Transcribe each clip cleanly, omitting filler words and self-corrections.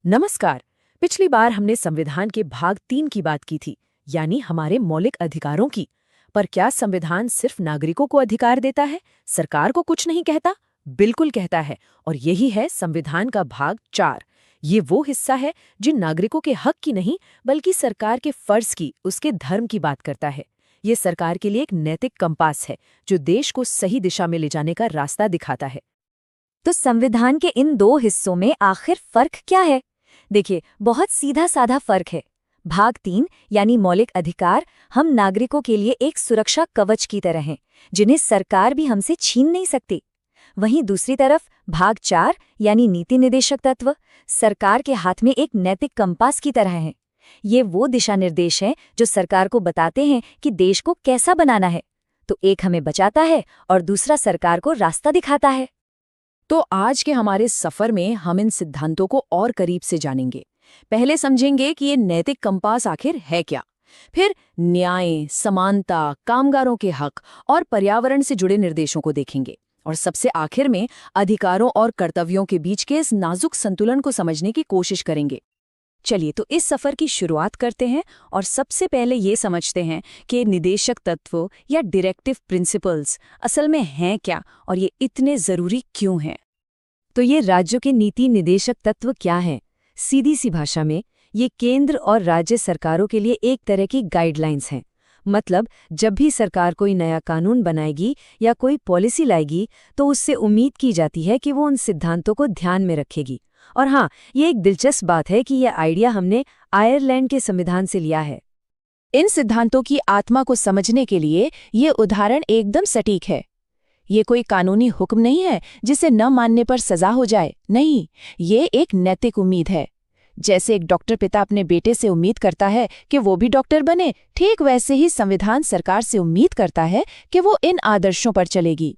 नमस्कार। पिछली बार हमने संविधान के भाग 3 की बात की थी, यानी हमारे मौलिक अधिकारों की। पर क्या संविधान सिर्फ नागरिकों को अधिकार देता है, सरकार को कुछ नहीं कहता? बिल्कुल कहता है, और यही है संविधान का भाग 4। ये वो हिस्सा है जिन नागरिकों के हक की नहीं, बल्कि सरकार के फर्ज की, उसके धर्म की बात करता है। ये सरकार के लिए एक नैतिक कंपास है, जो देश को सही दिशा में ले जाने का रास्ता दिखाता है। तो संविधान के इन दो हिस्सों में आखिर फर्क क्या है? देखिए, बहुत सीधा साधा फर्क है। भाग 3 यानी मौलिक अधिकार हम नागरिकों के लिए एक सुरक्षा कवच की तरह हैं, जिन्हें सरकार भी हमसे छीन नहीं सकती। वहीं दूसरी तरफ भाग 4 यानी नीति निदेशक तत्व सरकार के हाथ में एक नैतिक कंपास की तरह हैं। ये वो दिशा निर्देश हैं जो सरकार को बताते हैं कि देश को कैसा बनाना है। तो एक हमें बचाता है और दूसरा सरकार को रास्ता दिखाता है। तो आज के हमारे सफर में हम इन सिद्धांतों को और करीब से जानेंगे। पहले समझेंगे कि ये नैतिक कंपास आखिर है क्या। फिर न्याय, समानता, कामगारों के हक और पर्यावरण से जुड़े निर्देशों को देखेंगे। और सबसे आखिर में अधिकारों और कर्तव्यों के बीच के इस नाजुक संतुलन को समझने की कोशिश करेंगे। चलिए, तो इस सफर की शुरुआत करते हैं और सबसे पहले ये समझते हैं कि निदेशक तत्व या डायरेक्टिव प्रिंसिपल्स असल में हैं क्या और ये इतने जरूरी क्यों हैं। तो ये राज्यों के नीति निदेशक तत्व क्या हैं? सीधी सी भाषा में ये केंद्र और राज्य सरकारों के लिए एक तरह की गाइडलाइंस हैं। मतलब जब भी सरकार कोई नया कानून बनाएगी या कोई पॉलिसी लाएगी तो उससे उम्मीद की जाती है कि वो उन सिद्धांतों को ध्यान में रखेगी। और हाँ, ये एक दिलचस्प बात है कि यह आइडिया हमने आयरलैंड के संविधान से लिया है। इन सिद्धांतों की आत्मा को समझने के लिए ये उदाहरण एकदम सटीक है। ये कोई कानूनी हुक्म नहीं है जिसे न मानने पर सजा हो जाए। नहीं, ये एक नैतिक उम्मीद है। जैसे एक डॉक्टर पिता अपने बेटे से उम्मीद करता है कि वो भी डॉक्टर बने, ठीक वैसे ही संविधान सरकार से उम्मीद करता है कि वो इन आदर्शों पर चलेगी।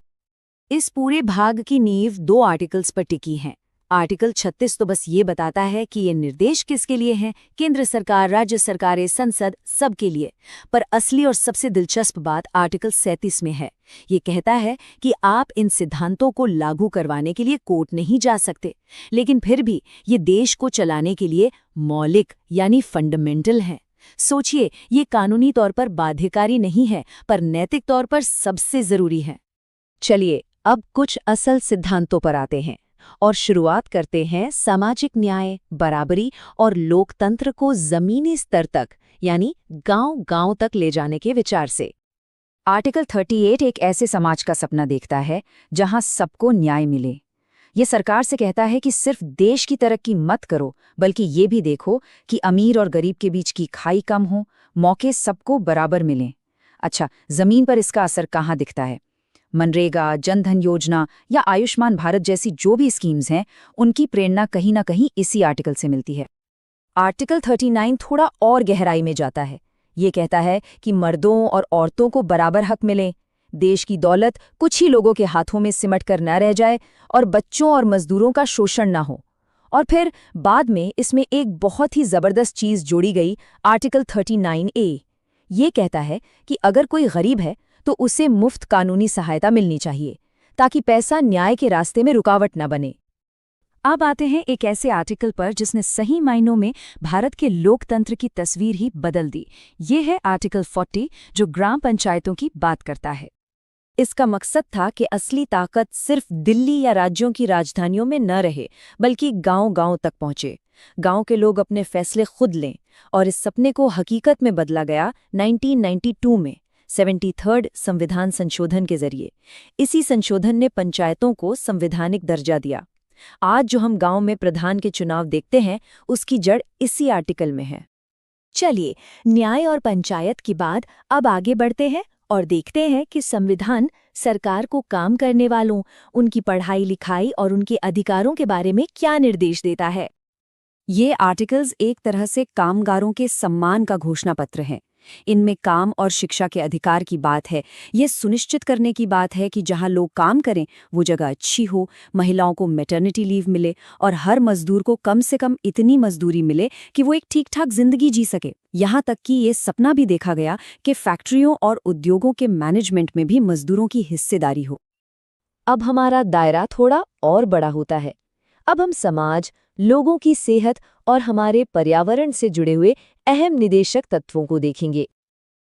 इस पूरे भाग की नींव 2 आर्टिकल्स पर टिकी है। आर्टिकल 36 तो बस ये बताता है कि ये निर्देश किसके लिए हैं, केंद्र सरकार, राज्य सरकारें, संसद, सबके लिए। पर असली और सबसे दिलचस्प बात आर्टिकल 37 में है। ये कहता है कि आप इन सिद्धांतों को लागू करवाने के लिए कोर्ट नहीं जा सकते, लेकिन फिर भी ये देश को चलाने के लिए मौलिक यानी फंडामेंटल है। सोचिए, ये कानूनी तौर पर बाध्यकारी नहीं है, पर नैतिक तौर पर सबसे जरूरी है। चलिए, अब कुछ असल सिद्धांतों पर आते हैं और शुरुआत करते हैं सामाजिक न्याय, बराबरी और लोकतंत्र को जमीनी स्तर तक यानी गांव-गांव तक ले जाने के विचार से। आर्टिकल 38 एक ऐसे समाज का सपना देखता है जहां सबको न्याय मिले। ये सरकार से कहता है कि सिर्फ देश की तरक्की मत करो, बल्कि ये भी देखो कि अमीर और गरीब के बीच की खाई कम हो, मौके सबको बराबर मिलें। अच्छा, जमीन पर इसका असर कहाँ दिखता है? मनरेगा, जनधन योजना या आयुष्मान भारत जैसी जो भी स्कीम्स हैं, उनकी प्रेरणा कहीं ना कहीं इसी आर्टिकल से मिलती है। आर्टिकल 39 थोड़ा और गहराई में जाता है। ये कहता है कि मर्दों और औरतों को बराबर हक मिले, देश की दौलत कुछ ही लोगों के हाथों में सिमट कर न रह जाए और बच्चों और मजदूरों का शोषण न हो। और फिर बाद में इसमें एक बहुत ही जबरदस्त चीज जोड़ी गई, आर्टिकल 39A। ये कहता है कि अगर कोई गरीब है तो उसे मुफ्त कानूनी सहायता मिलनी चाहिए, ताकि पैसा न्याय के रास्ते में रुकावट न बने। अब आते हैं एक ऐसे आर्टिकल पर जिसने सही मायनों में भारत के लोकतंत्र की तस्वीर ही बदल दी। ये है आर्टिकल 40, जो ग्राम पंचायतों की बात करता है। इसका मकसद था कि असली ताकत सिर्फ दिल्ली या राज्यों की राजधानियों में न रहे, बल्कि गांव-गांव तक पहुंचे। गांव के लोग अपने फैसले खुद लें, और इस सपने को हकीकत में बदला गया 1992 में 73rd संविधान संशोधन के जरिए। इसी संशोधन ने पंचायतों को संवैधानिक दर्जा दिया। आज जो हम गांव में प्रधान के चुनाव देखते हैं, उसकी जड़ इसी आर्टिकल में है। चलिए, न्याय और पंचायत की बात अब आगे बढ़ते हैं और देखते हैं कि संविधान सरकार को काम करने वालों, उनकी पढ़ाई लिखाई और उनके अधिकारों के बारे में क्या निर्देश देता है। ये आर्टिकल्स एक तरह से कामगारों के सम्मान का घोषणा पत्र हैं। इनमें काम और शिक्षा के अधिकार की बात है। ये सुनिश्चित करने की बात है कि जहां लोग काम करें वो जगह अच्छी हो, महिलाओं को मैटरनिटी लीव मिले और हर मजदूर को कम से कम इतनी मजदूरी मिले कि वो एक ठीक-ठाक जिंदगी जी सके। यहाँ तक कि ये सपना भी देखा गया कि फैक्ट्रियों और उद्योगों के मैनेजमेंट में भी मजदूरों की हिस्सेदारी हो। अब हमारा दायरा थोड़ा और बड़ा होता है। अब हम समाज, लोगों की सेहत और हमारे पर्यावरण से जुड़े हुए अहम निदेशक तत्वों को देखेंगे।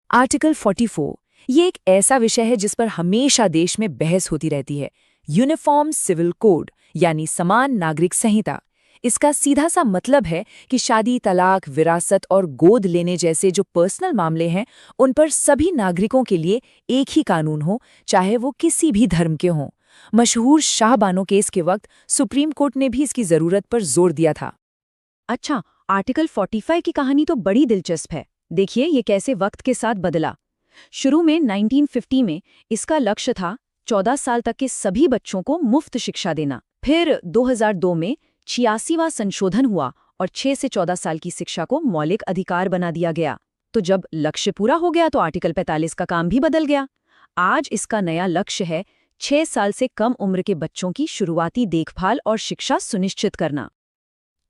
आर्टिकल 44 ये एक ऐसा विषय है जिस पर हमेशा देश में बहस होती रहती है। यूनिफॉर्म सिविल कोड यानी समान नागरिक संहिता। इसका सीधा सा मतलब है कि शादी, तलाक, विरासत और गोद लेने जैसे जो पर्सनल मामले हैं, उन पर सभी नागरिकों के लिए एक ही कानून हो, चाहे वो किसी भी धर्म के हों। मशहूर शाहबानो केस के वक्त सुप्रीम कोर्ट ने भी इसकी जरूरत पर जोर दिया था। अच्छा, आर्टिकल 45 की कहानी तो बड़ी दिलचस्प है। देखिए ये कैसे वक्त के साथ बदला। शुरू में 1950 में इसका लक्ष्य था 14 साल तक के सभी बच्चों को मुफ्त शिक्षा देना। फिर 2002 में 86वां संशोधन हुआ और 6 से 14 साल की शिक्षा को मौलिक अधिकार बना दिया गया। तो जब लक्ष्य पूरा हो गया तो आर्टिकल 45 का काम भी बदल गया। आज इसका नया लक्ष्य है 6 साल से कम उम्र के बच्चों की शुरुआती देखभाल और शिक्षा सुनिश्चित करना।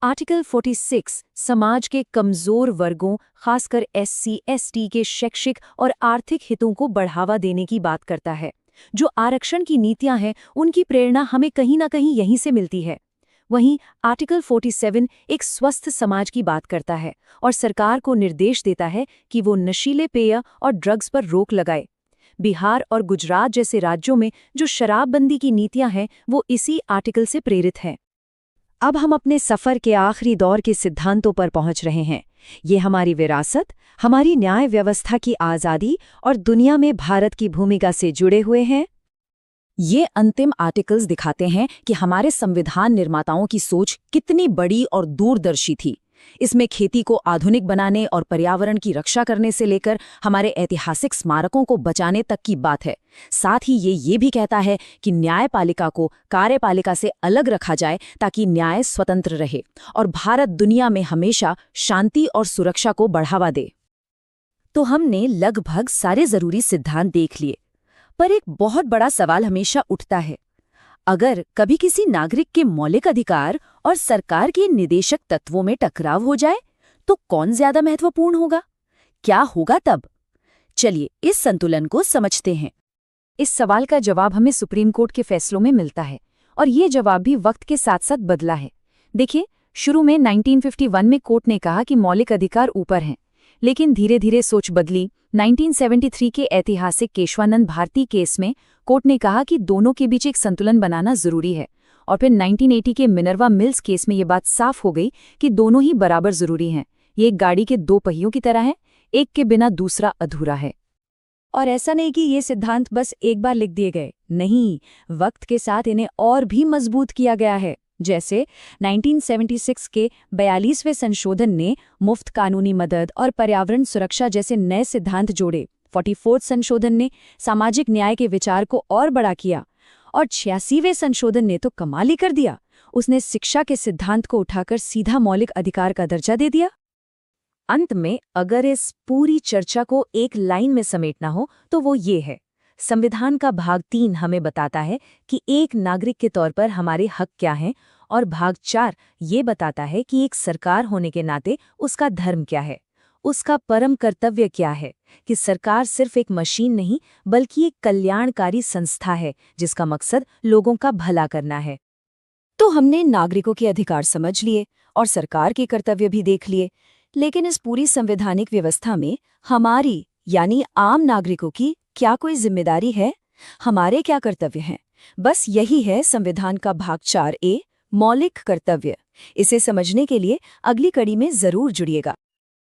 आर्टिकल 46 समाज के कमजोर वर्गों, खासकर SC, ST के शैक्षिक और आर्थिक हितों को बढ़ावा देने की बात करता है। जो आरक्षण की नीतियां हैं, उनकी प्रेरणा हमें कहीं ना कहीं यहीं से मिलती है। वहीं आर्टिकल 47 एक स्वस्थ समाज की बात करता है और सरकार को निर्देश देता है कि वो नशीले पेय और ड्रग्स पर रोक लगाए। बिहार और गुजरात जैसे राज्यों में जो शराबबंदी की नीतियां हैं, वो इसी आर्टिकल से प्रेरित हैं। अब हम अपने सफर के आखिरी दौर के सिद्धांतों पर पहुंच रहे हैं। ये हमारी विरासत, हमारी न्याय व्यवस्था की आज़ादी और दुनिया में भारत की भूमिका से जुड़े हुए हैं। ये अंतिम आर्टिकल्स दिखाते हैं कि हमारे संविधान निर्माताओं की सोच कितनी बड़ी और दूरदर्शी थी। इसमें खेती को आधुनिक बनाने और पर्यावरण की रक्षा करने से लेकर हमारे ऐतिहासिक स्मारकों को बचाने तक की बात है। साथ ही ये भी कहता है कि न्यायपालिका को कार्यपालिका से अलग रखा जाए ताकि न्याय स्वतंत्र रहे और भारत दुनिया में हमेशा शांति और सुरक्षा को बढ़ावा दे। तो हमने लगभग सारे जरूरी सिद्धांत देख लिए, पर एक बहुत बड़ा सवाल हमेशा उठता है। अगर कभी किसी नागरिक के मौलिक अधिकार और सरकार के निदेशक तत्वों में टकराव हो जाए, तो कौन ज्यादा महत्वपूर्ण होगा? क्या होगा तब? चलिए इस संतुलन को समझते हैं। इस सवाल का जवाब हमें सुप्रीम कोर्ट के फैसलों में मिलता है और ये जवाब भी वक्त के साथ साथ बदला है। देखिए, शुरू में 1951 में कोर्ट ने कहा कि मौलिक अधिकार ऊपर हैं, लेकिन धीरे धीरे सोच बदली। 1973 के ऐतिहासिक केशवानंद भारती केस में कोर्ट ने कहा कि दोनों के बीच एक संतुलन बनाना जरूरी है, और फिर 1980 के मिनर्वा मिल्स केस में ये बात साफ हो गई कि दोनों ही बराबर जरूरी हैं। ये एक गाड़ी के दो पहियों की तरह है, एक के बिना दूसरा अधूरा है। और ऐसा नहीं कि ये सिद्धांत बस एक बार लिख दिए गए, नहीं, वक्त के साथ इन्हें और भी मजबूत किया गया है। जैसे 1976 के 42वें संशोधन ने मुफ्त कानूनी मदद और पर्यावरण सुरक्षा जैसे नए सिद्धांत जोड़े। 44वें संशोधन ने सामाजिक न्याय के विचार को और बड़ा किया, और 86वें संशोधन ने तो कमाल ही कर दिया। उसने शिक्षा के सिद्धांत को उठाकर सीधा मौलिक अधिकार का दर्जा दे दिया। अंत में अगर इस पूरी चर्चा को एक लाइन में समेटना हो तो वो ये है, संविधान का भाग 3 हमें बताता है कि एक नागरिक के तौर पर हमारे हक क्या हैं, और भाग 4 ये बताता है कि एक सरकार होने के नाते उसका धर्म क्या है, उसका परम कर्तव्य क्या है, कि सरकार सिर्फ एक मशीन नहीं बल्कि एक कल्याणकारी संस्था है जिसका मकसद लोगों का भला करना है। तो हमने नागरिकों के अधिकार समझ लिए और सरकार के कर्तव्य भी देख लिए, लेकिन इस पूरी संवैधानिक व्यवस्था में हमारी यानी आम नागरिकों की क्या कोई जिम्मेदारी है? हमारे क्या कर्तव्य हैं? बस यही है संविधान का भाग 4A, मौलिक कर्तव्य। इसे समझने के लिए अगली कड़ी में जरूर जुड़िएगा।